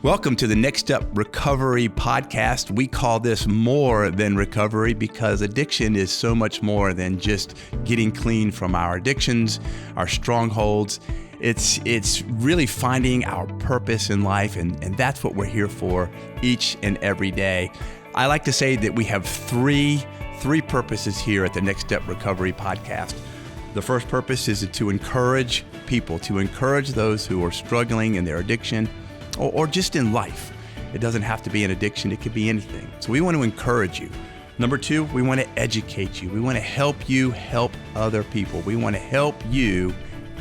Welcome to the Next Step Recovery podcast. We call this More Than Recovery because addiction is so much more than just getting clean from our addictions, our strongholds. It's really finding our purpose in life, and that's what we're here for each and every day. I like to say that we have three purposes here at the Next Step Recovery podcast. The first purpose is to encourage people, to encourage those who are struggling in their addiction, or just in life. It doesn't have to be an addiction, it could be anything. So we want to encourage you. Number two, we want to educate you. We want to help you help other people. We want to help you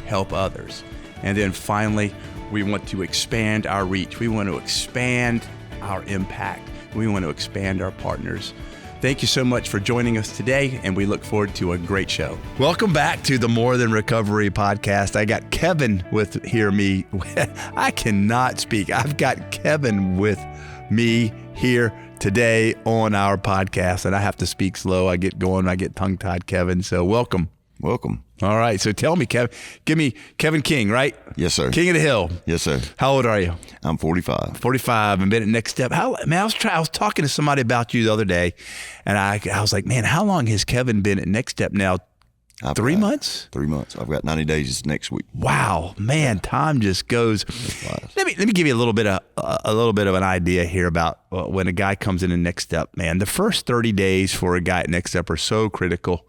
help others. And then finally, we want to expand our reach. We want to expand our impact. We want to expand our partners. Thank you so much for joining us today, and we look forward to a great show. Welcome back to the More Than Recovery podcast. I got Kevin with me. I cannot speak. I've got Kevin with me here today on our podcast, and I have to speak slow. I get going. I get tongue-tied, Kevin. So welcome. Welcome. All right. So tell me, Kevin, give me Kevin King, right? Yes, sir. King of the Hill. Yes, sir. How old are you? I'm 45. 45 and been at Next Step. I was talking to somebody about you the other day, and I was like, man, how long has Kevin been at Next Step now? 3 months? 3 months. I've got 90 days next week. Wow, man, time just goes. Let me give you a little bit of an idea here about when a guy comes in at Next Step. Man, the first 30 days for a guy at Next Step are so critical.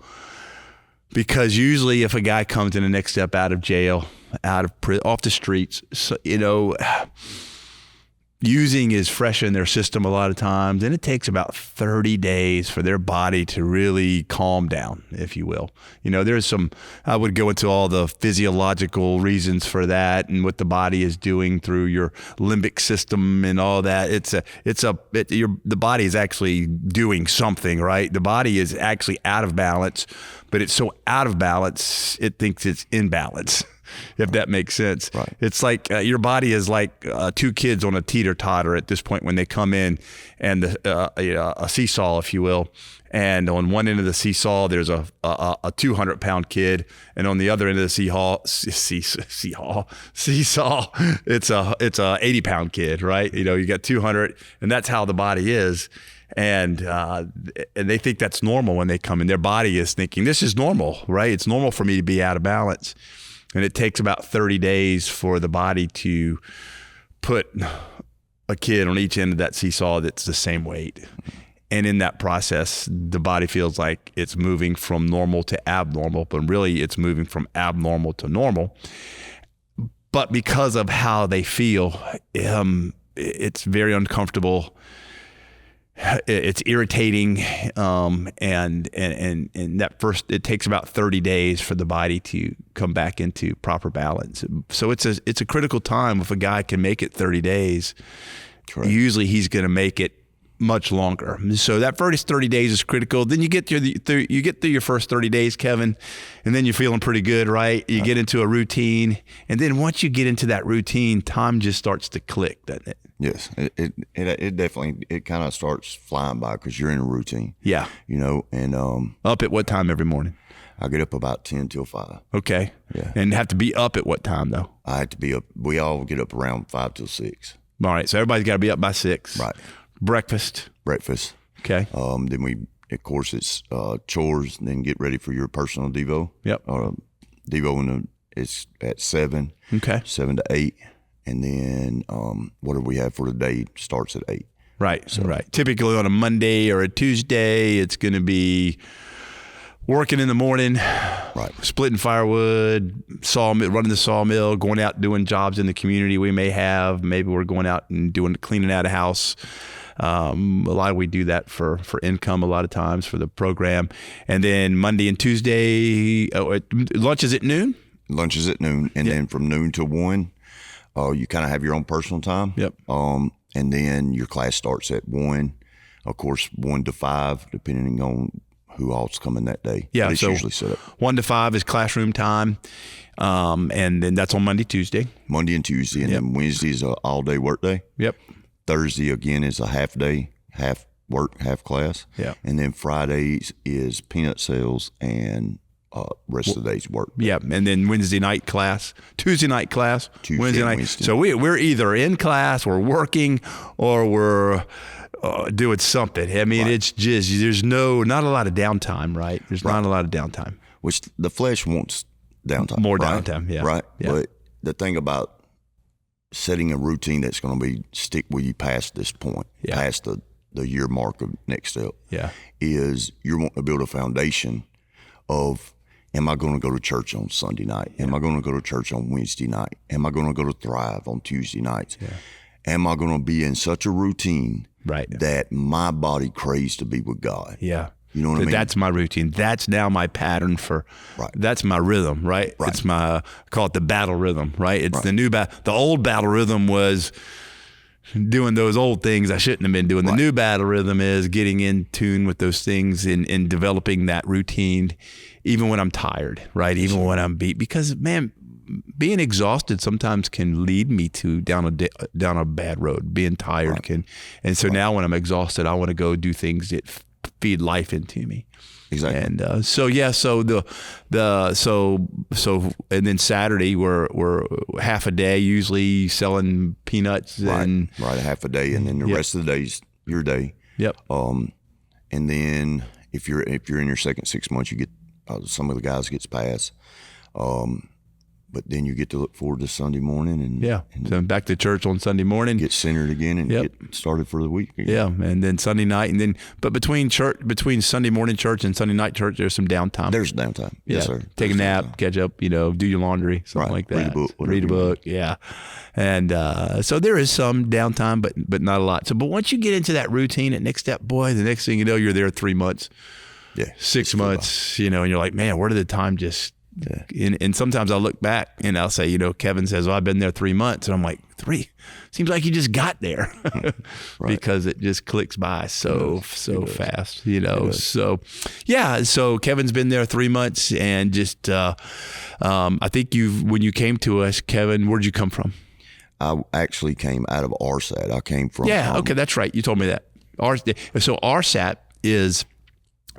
Because usually if a guy comes in the Next Step out of jail, out of prison, off the streets, so, using is fresh in their system a lot of times, and it takes about 30 days for their body to really calm down, if you will. I would go into all the physiological reasons for that and what the body is doing through your limbic system and all that. The body is actually doing something, right? The body is actually out of balance, but it's so out of balance, it thinks it's in balance. If that makes sense. Right. It's like your body is like two kids on a teeter-totter at this point when they come in, and a seesaw, if you will. And on one end of the seesaw, there's a 200-pound kid, and on the other end of the seesaw, it's a 80-pound kid, right? You got 200, and that's how the body is. And they think that's normal when they come in. Their body is thinking, this is normal, right? It's normal for me to be out of balance. And it takes about 30 days for the body to put a kid on each end of that seesaw that's the same weight. And in that process, the body feels like it's moving from normal to abnormal, but really it's moving from abnormal to normal. But because of how they feel, it's very uncomfortable. It's irritating, and that first, it takes about 30 days for the body to come back into proper balance. So it's a critical time. If a guy can make it 30 days, correct, usually he's going to make it much longer. So that first 30 days is critical. Then you get through your first 30 days, Kevin, and then you're feeling pretty good, right? You get into a routine, and then once you get into that routine, time just starts to click, doesn't it? Yes, it definitely kind of starts flying by because you're in a routine. Yeah, and up at what time every morning? I get up about 10 till 5. Okay. Yeah, and have to be up at what time though? I have to be up. We all get up around 5 till 6. All right, so everybody's got to be up by 6. Right. Breakfast. Okay. Then of course, it's chores. Then get ready for your personal devo. Yep. Devo it's at 7. Okay. 7 to 8. And then whatever we have for the day starts at 8. Right. So, right. Typically on a Monday or a Tuesday, it's going to be working in the morning, right, splitting firewood, running the sawmill, going out doing jobs in the community we may have. Maybe we're going out and cleaning out a house. A lot we do that for income a lot of times for the program. And then Monday and Tuesday, lunch is at noon? Lunch is at noon. And then from noon to 1, you kind of have your own personal time. Yep. And then your class starts at 1, of course, 1 to 5, depending on who all's coming that day. Yeah, it's so usually set up. 1 to 5 is classroom time, and then that's on Monday, Tuesday. Monday and Tuesday, and then Wednesday is an all-day work day. Yep. Thursday, again, is a half day, half work, half class. Yeah. And then Fridays is peanut sales and rest of the day's work. Yeah, and then Tuesday night class, Wednesday night. Wednesday. So we're either in class, we're working, or we're doing something. I mean, It's just there's not a lot of downtime, right? There's not a lot of downtime. Which the flesh wants downtime. More downtime, yeah. Right. Yeah. But the thing about setting a routine that's going to stick with you past this point, past the year mark of next step, is you're wanting to build a foundation of, am I going to go to church on Sunday night? Am I going to go to church on Wednesday night? Am I going to go to Thrive on Tuesday nights? Yeah. Am I going to be in such a routine that my body craves to be with God? Yeah. You know what I mean? That's my routine. That's now my pattern that's my rhythm, right? It's I call it the battle rhythm, right? It's the new the old battle rhythm was doing those old things I shouldn't have been doing. The new battle rhythm is getting in tune with those things and developing that routine, even when I'm tired, right? Even when I'm beat, because man, being exhausted sometimes can lead me to down a bad road. Being tired can, and so now when I'm exhausted, I want to go do things that feed life into me. Exactly. And so and then Saturday we're half a day usually selling peanuts and a half a day, and then the rest of the day's your day. Yep. And then if you're in your second 6 months, you get some of the guys gets passed. But then you get to look forward to Sunday morning and so back to church on Sunday morning, get centered again and get started for the week again. Yeah, and then Sunday night, and then between Sunday morning church and Sunday night church, there's some downtime. There's downtime. Yes, sir. Take a nap, catch up, do your laundry, something like that. Read a book. Yeah, and so there is some downtime, but not a lot. So, but once you get into that routine at Next Step, boy, the next thing you know, you're there 3 months, 6 months, and you're like, man, where did the time just? Yeah. And sometimes I'll look back and I'll say, Kevin says, I've been there 3 months. And I'm like, 3? Seems like you just got there because it just clicks by so fast, So, so Kevin's been there 3 months and just, I think when you came to us, Kevin, where'd you come from? I actually came out of RSAT. I came from. Yeah. Okay. That's right. You told me that. So RSAT is,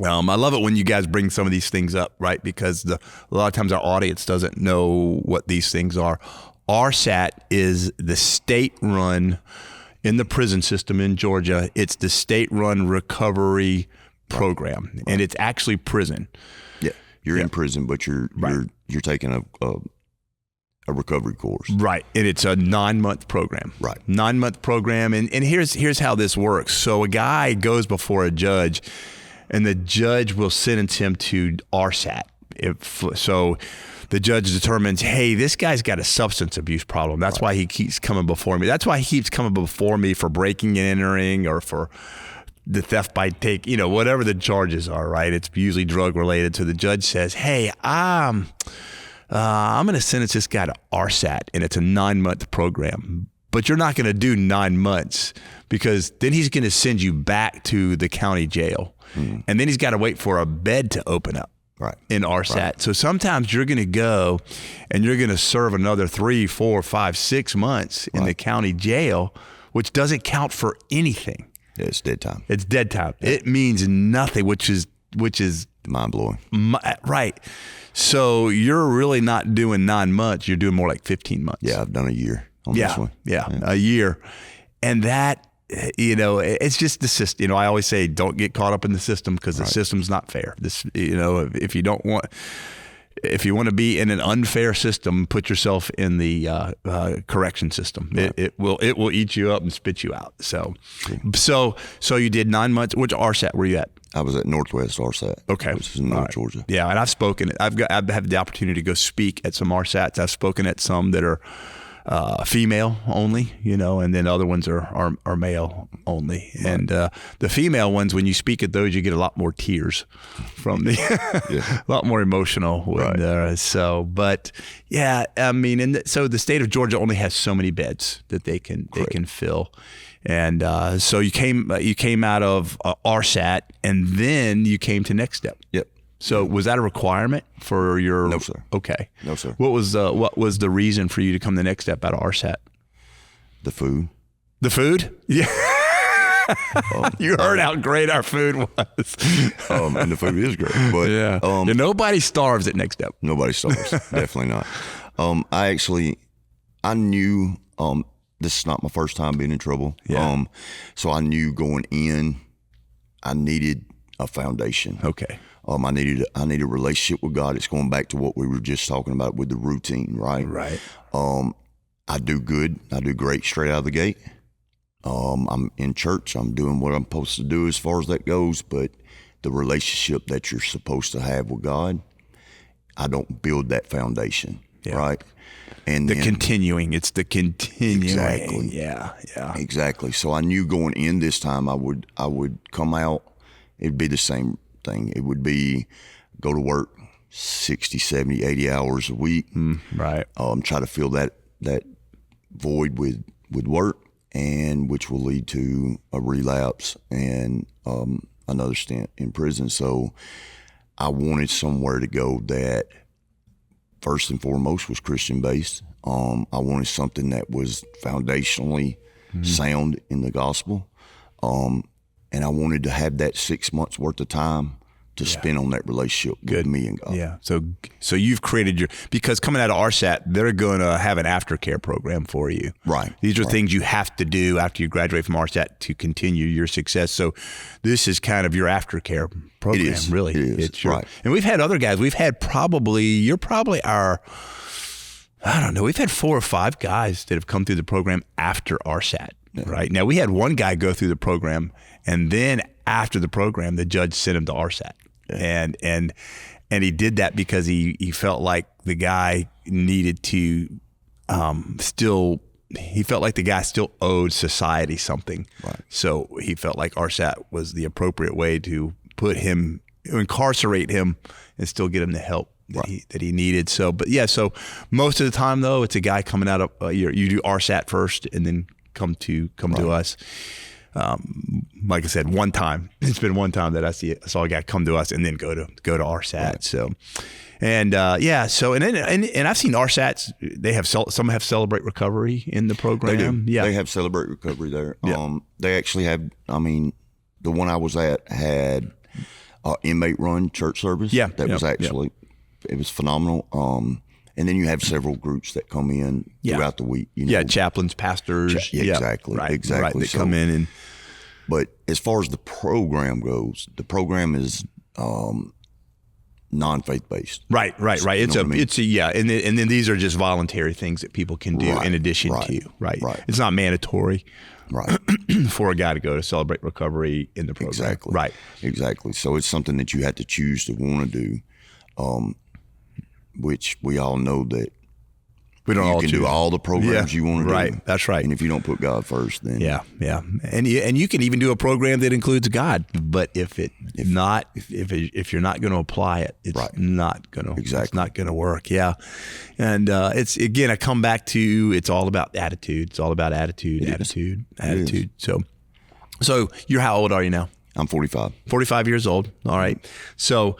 I love it when you guys bring some of these things up, right? Because a lot of times our audience doesn't know what these things are. RSAT is the state-run, in the prison system in Georgia, it's the state-run recovery program, and it's actually prison. Yeah, you're in prison, but you're taking a recovery course. Right, and it's a 9-month program. Right. 9-month program, and here's how this works. So a guy goes before a judge, and the judge will sentence him to RSAT. So the judge determines, hey, this guy's got a substance abuse problem. That's why he keeps coming before me. That's why he keeps coming before me for breaking and entering or for the theft by take, whatever the charges are, right? It's usually drug related. So the judge says, hey, I'm going to sentence this guy to RSAT, and it's a 9-month program. But you're not going to do 9 months because then he's going to send you back to the county jail. Mm. And then he's got to wait for a bed to open up in RSAT. Right. So sometimes you're going to go and you're going to serve another 3, 4, 5, 6 months in the county jail, which doesn't count for anything. Yeah, it's dead time. It's dead time. Yeah. It means nothing, which is mind-blowing. Right. So you're really not doing 9 months. You're doing more like 15 months. Yeah, I've done a year. This one. Yeah, a year. And that, it's just the system. I always say, don't get caught up in the system because the system's not fair. This, if you want to be in an unfair system, put yourself in the correction system. Right. It will eat you up and spit you out. So you did 9 months. Which RSAT were you at? I was at Northwest RSAT. Okay, which is in North Georgia. Yeah, and I've spoken. I've had the opportunity to go speak at some RSATs. I've spoken at some that are female only, and then other ones are male only. Right. And the female ones, when you speak at those, you get a lot more tears from a lot more emotional. So the state of Georgia only has so many beds that they can fill. And so you came out of RSAT, and then you came to Next Step. Yep. So was that a requirement for your? No, sir. Okay. No, sir. What was the reason for you to come the Next Step out of RSAT? The food. The food? Yeah. You heard how great our food was. And the food is great. But yeah, nobody starves at Next Step. Nobody starves. Definitely not. I knew this is not my first time being in trouble. Yeah. So I knew going in, I needed a foundation. Okay. I needed a relationship with God. It's going back to what we were just talking about with the routine, right? Right. I do good. I do great straight out of the gate. I'm in church. I'm doing what I'm supposed to do as far as that goes. But the relationship that you're supposed to have with God, I don't build that foundation, right? And it's the continuing. Exactly. Yeah. Exactly. So I knew going in this time, I would come out. It'd be the same thing. It would be go to work 60, 70, 80 hours a week. Right. Try to fill that void with work, and which will lead to a relapse and another stint in prison. So I wanted somewhere to go that first and foremost was Christian based. I wanted something that was foundationally sound in the gospel. And I wanted to have that 6 months worth of time to spend on that relationship with me and God. Yeah. So you've created because coming out of RSAT, they're going to have an aftercare program for you. Right. These are things you have to do after you graduate from RSAT to continue your success. So this is kind of your aftercare program. It is. Really. It is. It's your, right. And we've had other guys. We've had you're probably our, I don't know, we've had 4 or 5 guys that have come through the program after RSAT. Yeah. Right. Now, we had one guy go through the program, and then after the program, the judge sent him to RSAT. Yeah. And he did that because he felt like the guy needed to he felt like the guy still owed society something. Right. So he felt like RSAT was the appropriate way to incarcerate him and still get him the help that he needed. So most of the time though, it's a guy coming out of you do RSAT first and then come to us. Like I said, it's been one time that I saw a guy come to us and then go to RSAT. Right. So, and I've seen RSATs. They have some have Celebrate Recovery in the program. They do. Yeah, they have Celebrate Recovery there. Yeah. They actually have. I mean, the one I was at had inmate run church service. Yeah, that was actually it was phenomenal. And then you have several groups that come in throughout the week. Chaplains, pastors. Exactly. Right, they come in. But as far as the program goes, the program is non-faith based. Right. And then these are just voluntary things that people can do in addition to. Right. It's not mandatory. Right. For a guy to go to Celebrate Recovery in the program. Exactly. Right. Exactly. So it's something that you have to choose to want to do. Which we all know that we don't all do all the programs you want to do. Right, that's right. And if you don't put God first, then and you can even do a program that includes God. But if you're not going to apply it, it's not going to work. Yeah, and it's again I come back to it's all about attitude. It's all about attitude. So you're how old are you now? I'm 45. 45 years old. All right. So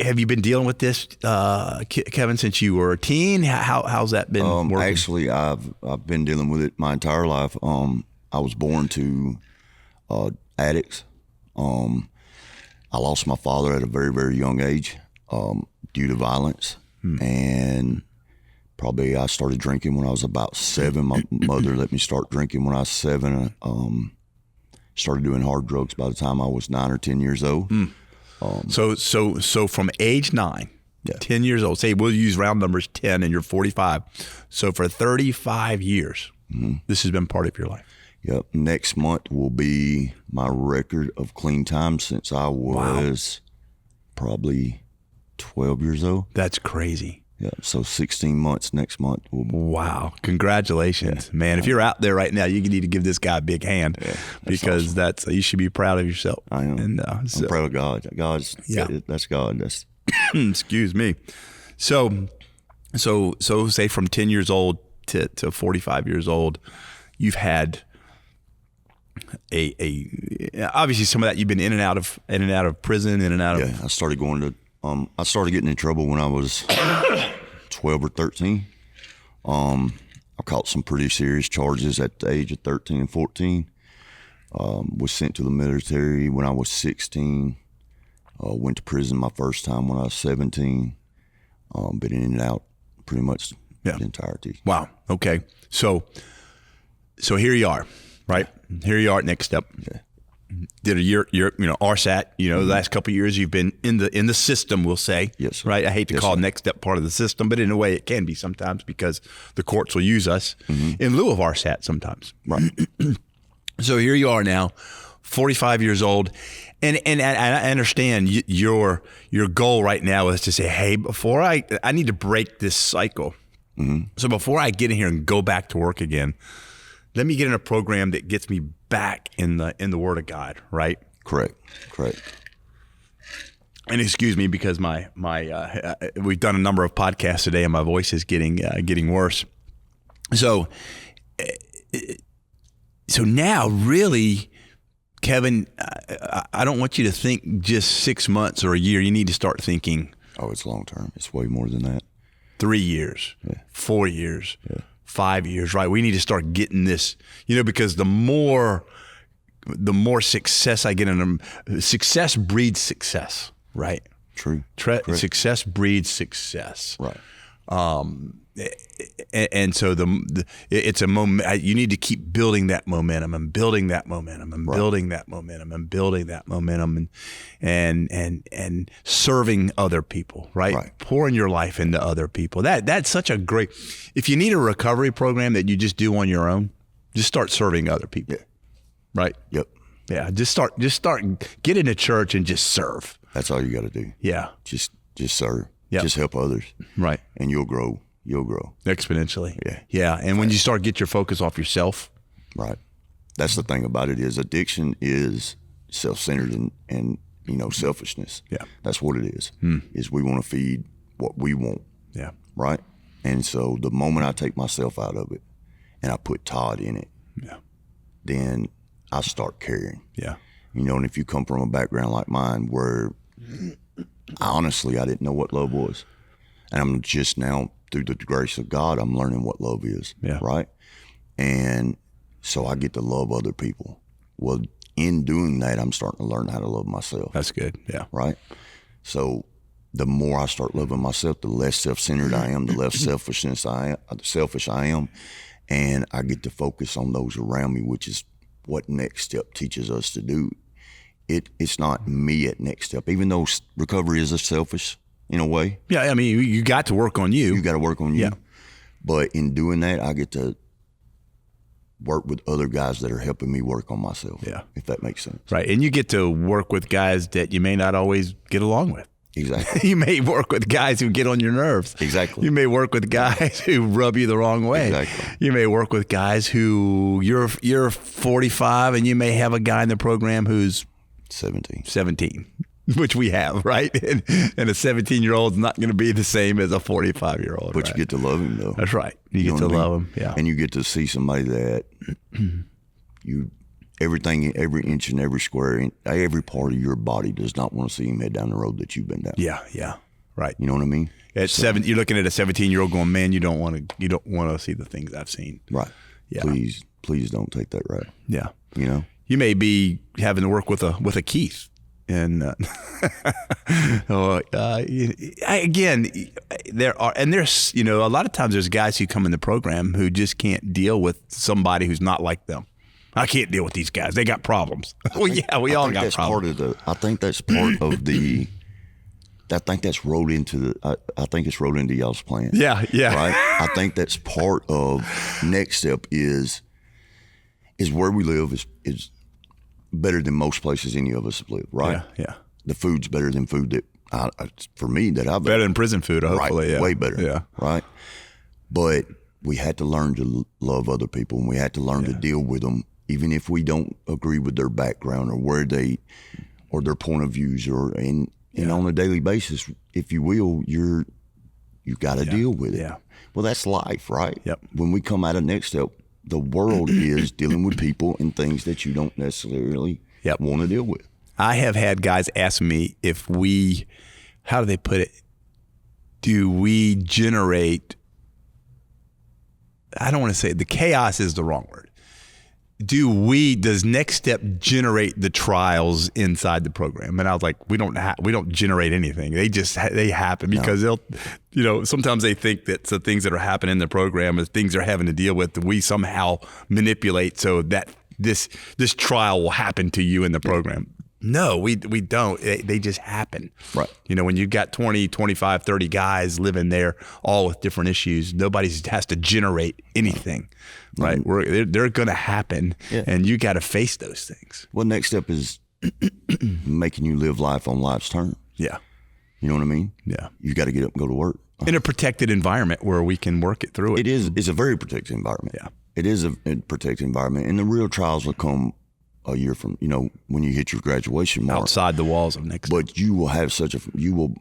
have you been dealing with this, Kevin, since you were a teen? How's that been working? Actually, I've been dealing with it my entire life. I was born to addicts. I lost my father at a very, very young age due to violence. And probably I started drinking when I was about 7. My mother let me start drinking when I was 7. Started doing hard drugs by the time I was 9 or 10 years old. So from age 9, 10 years old, say we'll use round numbers 10 and you're 45. So for 35 years, this has been part of your life. Yep. Next month will be my record of clean time since I was probably 12 years old. That's crazy. Yeah, so 16 months next month. Wow. Congratulations, man. If you're out there right now, you need to give this guy a big hand because awesome. You should be proud of yourself. I am. And, I'm proud of God. That's God. That's excuse me. So say from 10 years old to 45 years old, you've had obviously some of that you've been in and out of prison, in and out of. Yeah, I started going to. I started getting in trouble when I was 12 or 13. I caught some pretty serious charges at the age of 13 and 14. Was sent to the military when I was 16. Went to prison my first time when I was 17. Been in and out pretty much the entirety. Wow. Okay. So here you are, right? Here you are at Next Step. Yeah. Did a year, RSAT, the last couple of years you've been in the system, we'll say. Yes, sir. Right? I hate to call Next Step part of the system, but in a way it can be sometimes because the courts will use us in lieu of RSAT sometimes. Right. So here you are now, 45 years old. And I understand your goal right now is to say, hey, before I need to break this cycle. So before I get in here and go back to work again, let me get in a program that gets me back in the Word of God, right? Correct. And excuse me because my we've done a number of podcasts today and my voice is getting worse. So now really, Kevin, I don't want you to think just 6 months or a year. You need to start thinking. Oh, it's long term. It's way more than that. 3 years, 4 years, 5 years, right? We need to start getting this, because the more success I get in them, success breeds success, right? True. Success breeds success. Right. And so it's a moment. You need to keep building that momentum and building that momentum and building that momentum and building that momentum and serving other people, right? Pouring your life into other people. That's such a great. If you need a recovery program that you just do on your own, just start serving other people. Yeah. Right. Yep. Yeah. Just start. Get into church and just serve. That's all you got to do. Yeah. Just serve. Yep. Just help others. Right. And you'll grow exponentially. Yeah. Yeah. And when you start get your focus off yourself. Right. That's the thing about it is addiction is self-centered and selfishness. Yeah. That's what it is. Is we want to feed what we want. Yeah. Right. And so the moment I take myself out of it and I put Todd in it, then I start caring. Yeah. And if you come from a background like mine where honestly I didn't know what love was. And I'm just now, through the grace of God, I'm learning what love is, right? And so I get to love other people. Well, in doing that, I'm starting to learn how to love myself. That's good, yeah. Right? So the more I start loving myself, the less self-centered I am, the less selfish I am, and I get to focus on those around me, which is what Next Step teaches us to do. It's not me at Next Step, even though recovery is a selfish in a way. Yeah, I mean, you got to work on you. You got to work on you. Yeah. But in doing that, I get to work with other guys that are helping me work on myself. Yeah. If that makes sense. Right. And you get to work with guys that you may not always get along with. Exactly. You may work with guys who get on your nerves. Exactly. You may work with guys who rub you the wrong way. Exactly. You may work with guys who you're 45 and you may have a guy in the program who's 17, which we have, right? And a 17-year-old is not going to be the same as a 45-year-old. But you get to love him, though. That's right. You get to love him, yeah. And you get to see somebody that everything, every inch and every square, every part of your body does not want to see him head down the road that you've been down. Yeah, right. You know what I mean? At 7, you're looking at a 17-year-old going, man, you don't want to see the things I've seen. Right. Yeah. Please don't take that right. Yeah. You may be having to work with a Keith. And again, there's a lot of times there's guys who come in the program who just can't deal with somebody who's not like them. I can't deal with these guys. They got problems. Well, yeah, we all got problems. I think that's part of the. I think that's rolled into I think it's rolled into y'all's plan. Yeah. Right. I think that's part of Next Step is where we live is better than most places any of us have lived, right? Yeah. The food's better than food that, for me, that I've... Better than prison food, hopefully, right, way better, yeah. Right? But we had to learn to love other people, and we had to learn to deal with them, even if we don't agree with their background or where they, or their point of views, and on a daily basis, if you will, you got to deal with it. Yeah. Well, that's life, right? Yep. When we come out of Next Step, the world is dealing with people and things that you don't necessarily want to deal with. I have had guys ask me if how do they put it? Do we generate I don't want to say the chaos is the wrong word. Does Next Step generate the trials inside the program? And I was like, we don't generate anything. They happen because sometimes they think that the things that are happening in the program is things they're having to deal with that we somehow manipulate so that this trial will happen to you in the program. No, we don't. They just happen. Right. When you've got 20, 25, 30 guys living there all with different issues, nobody has to generate anything. Right. They're going to happen, and you got to face those things. Well, Next Step is making you live life on life's terms. Yeah. You know what I mean? Yeah. You got to get up and go to work. In a protected environment where we can work it through it. It's a very protected environment. Yeah. It is a protected environment, and the real trials will come a year from, when you hit your graduation mark. Outside the walls of Next Step. But you will have you will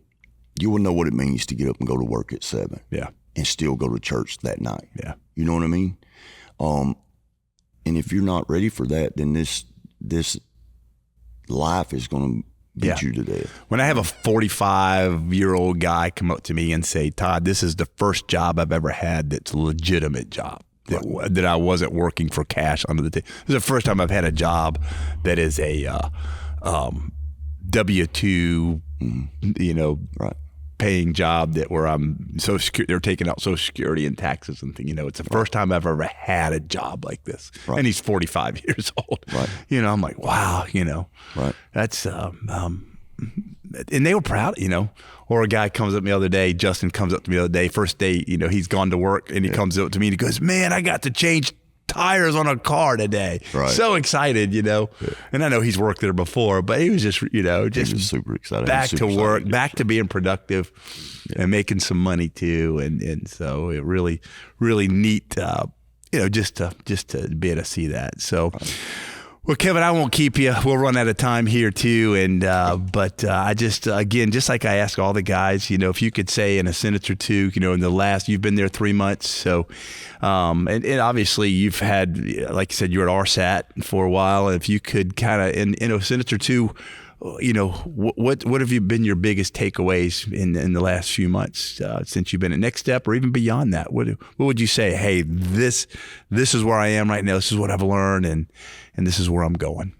know what it means to get up and go to work at 7. Yeah. And still go to church that night. Yeah. You know what I mean? And if you're not ready for that, then this life is going to beat you to death. When I have a 45-year-old guy come up to me and say, Todd, this is the first job I've ever had that's a legitimate job. That I wasn't working for cash under the table. This is the first time I've had a job that is a W-2, paying job where I'm they're taking out Social Security and taxes and things. It's the first time I've ever had a job like this. Right. And he's 45 years old. Right. I'm like, wow, Right. That's and they were proud, Or a guy comes up to me the other day, Justin comes up to me the other day, first day, he's gone to work, and he comes up to me and he goes, man, I got to change tires on a car today. Right. So excited, Yeah. And I know he's worked there before, but he was just, he was super excited. Back to work, back to being productive and making some money too. And so it really, really neat, just to be able to see that. So, well, Kevin, I won't keep you. We'll run out of time here too. And but I just like I ask all the guys, if you could say in a sentence or two, you've been there 3 months. So, and obviously you've had, like you said, you're at RSAT for a while. And if you could kind of in a sentence or two, what have you been your biggest takeaways in the last few months since you've been at Next Step or even beyond that? What would you say? Hey, this is where I am right now. This is what I've learned, and this is where I'm going.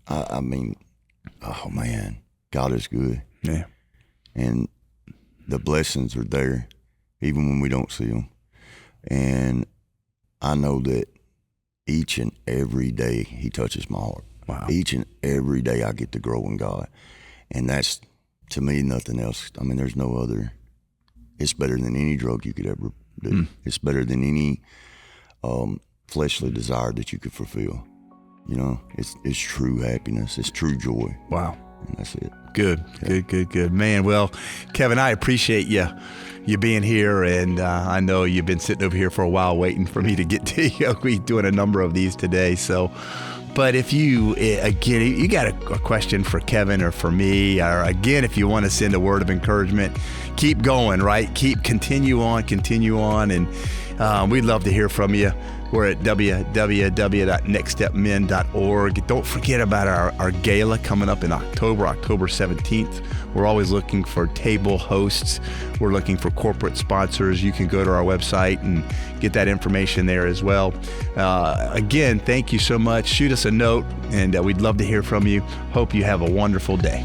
I mean, oh man, God is good. Yeah, and the blessings are there, even when we don't see them. And I know that each and every day He touches my heart. Wow. Each and every day I get to grow in God. And that's, to me, nothing else. I mean, there's no other. It's better than any drug you could ever do. It's better than any fleshly desire that you could fulfill. It's true happiness. It's true joy. Wow. And that's it. Good, good. Man, well, Kevin, I appreciate you being here, and I know you've been sitting over here for a while waiting for me to get to you. We're doing a number of these today, so... But if you got a question for Kevin or for me, or again, if you want to send a word of encouragement, keep going, right? Continue on. And we'd love to hear from you. We're at www.nextstepmen.org. Don't forget about our gala coming up in October 17th. We're always looking for table hosts. We're looking for corporate sponsors. You can go to our website and get that information there as well. Again, thank you so much. Shoot us a note, and we'd love to hear from you. Hope you have a wonderful day.